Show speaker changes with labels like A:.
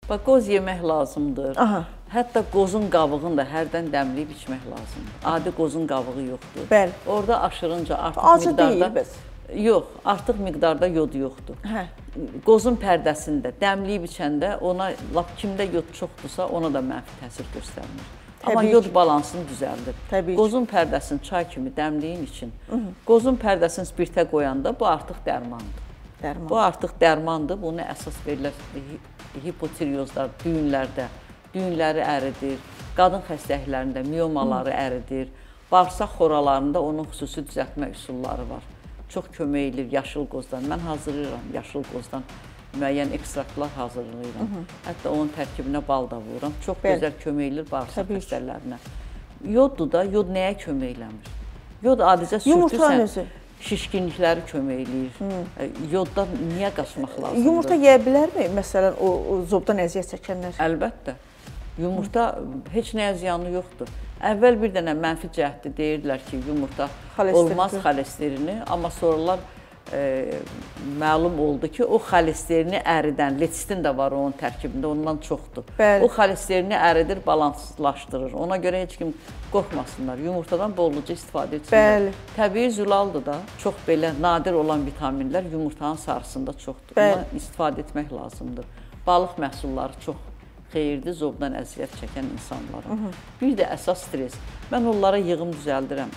A: Bax, qoz yemək lazımdır.
B: Aha.
A: Hətta qozun qabığını da hərdən dəmləyib içmək lazımdır. Adi qozun qabığı yoxdur.
B: Bəli.
A: Orada aşırınca artıq
B: Acı
A: miqdarda...
B: deyil bəs.
A: Yox, artıq miqdarda yod yoxdur.
B: Hə.
A: Qozun pərdəsində dəmləyib içəndə ona, lap kimdə yod çoxdursa, ona da mənfi təsir göstərmir. Amma yod balansını düzəldir. Qozun pərdəsini çay kimi dəmliyin için, qozun pərdəsini spirtə qoyanda bu artıq dərmandır. Bu artıq dərmandır. Bunu əsas verirlər hipotireozlar düyünləri əridir, qadın xəstəliklərində miyomaları əridir, bağırsaq xoralarında onun xüsusi düzəltmə üsulları var. Çox kömək edir yaşıl qozdan. Mən hazırlayıram yaşıl qozdan müəyyən ekstraktlar hazırlayıram. Hətta onun tərkibinə bal da vururam. Çox gözəl kömək edir bağırsaq xəstəliklərinə. Yoddur da, yod nəyə kömək eləmir? Yod adicə sürtürsən, şişkinlikləri kömək eləyir. Yoddan niyə qaçmaq lazımdır?
B: Yumurta yeyə bilərmi? Məsələn, o zobdan əziyyət çəkənlər.
A: Əlbəttə. Yumurta heç nəyə ziyanı yoxdur. Əvvəl bir dənə mənfi cəhətdə deyirdilər ki, yumurta olmaz xolesterini, amma sonralar məlum oldu ki, o xolesterini əridən, lecitin də var onun tərkibində, ondan çoxdur. O xolesterini əridir, balanslaşdırır. Ona görə heç kim qorxmasınlar, yumurtadan bolluca istifadə etsinlər. Təbii zülaldır da, çox belə nadir olan vitaminlər yumurtanın sarısında çoxdur. Ondan istifadə etmək lazımdır. Balıq məhsulları çox xeyirdir zobdan əziyyət çəkən insanlara. Bir də əsas stres. Mən onlara yığım düzəldirəm.